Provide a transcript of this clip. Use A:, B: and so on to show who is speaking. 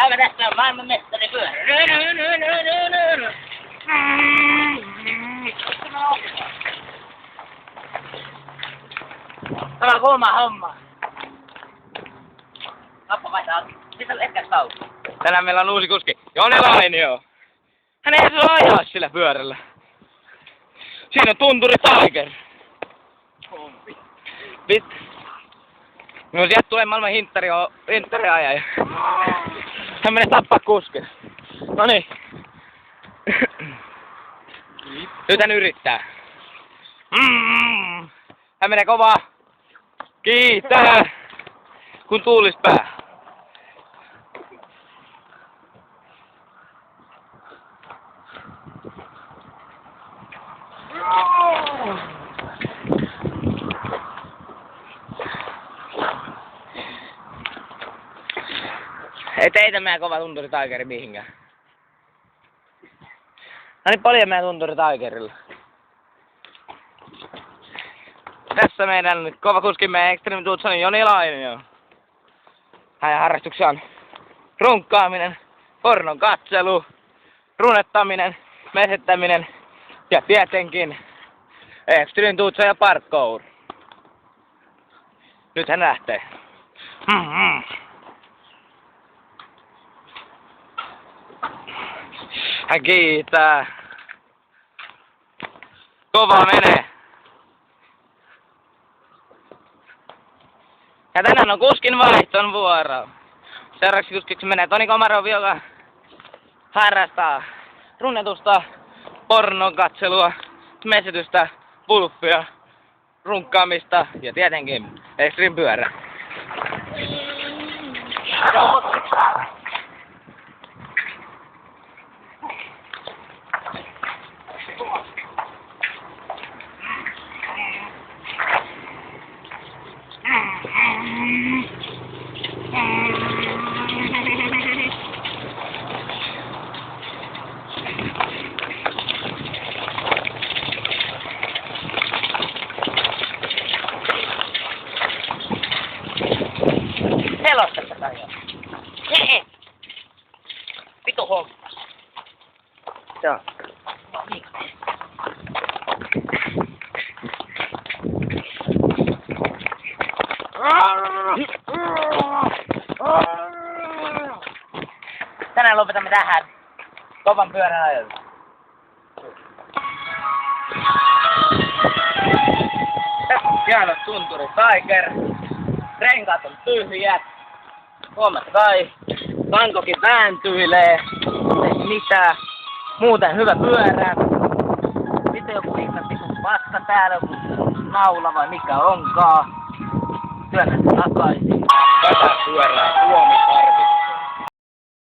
A: päivä tässä on maailmanmestari pyörä. Tämä on kuuma homma. Kappa vaihtaa. Mitä on etkä tauko?
B: Tänään meillä on uusi kuski. Joni Lainio. Hän ei saa ajaa sillä pyörällä. Siinä on tunturi Tiger. Vittu. No sieltä tulee maailman hinttariajaja. Hän menee tappaa kuskin. Noniin. Nyt hän yrittää. Hän menee kovaa. Kiittää. Kun tuulis pää. Ei teitä meidän kova tunturi Tigeri mihinkään. No niin paljon meidän tunturi Tigerilla. Tässä meidän nyt kova kuski meidän Extreme Tucsonin Joni Lainio. Hänen harrastuksia on runkkaaminen, pornon katselu, runettaminen, mesettäminen ja tietenkin Extreme Tucson ja parkour. Nyt hän lähtee. Hän kiitää. Kova menee. Ja tänään on kuskin vaihton vuoro. Seuraavaksi kuskiksi menee Toni Komarov, joka harrastaa runnetusta, pornon katselua, mesetystä, pulppia, runkkaamista ja tietenkin Extreme pyörä.
A: Selosta tätä jo. Vitu homma.
B: Joo.
A: No niin. Tänään lopetamme tähän kovan pyörän ajolle.
B: Hieno tunturi Tiger.
A: Renkaat on tyhjät.
B: Huomatta kai. Tankokin vääntyilee. Ei mitään. Muuten hyvä pyörä.
A: Sitten joku ihme pikku paska täällä, kun naula vai mikä onkaan. Työnnä takaisin.
B: Tätä pyörää tuomista.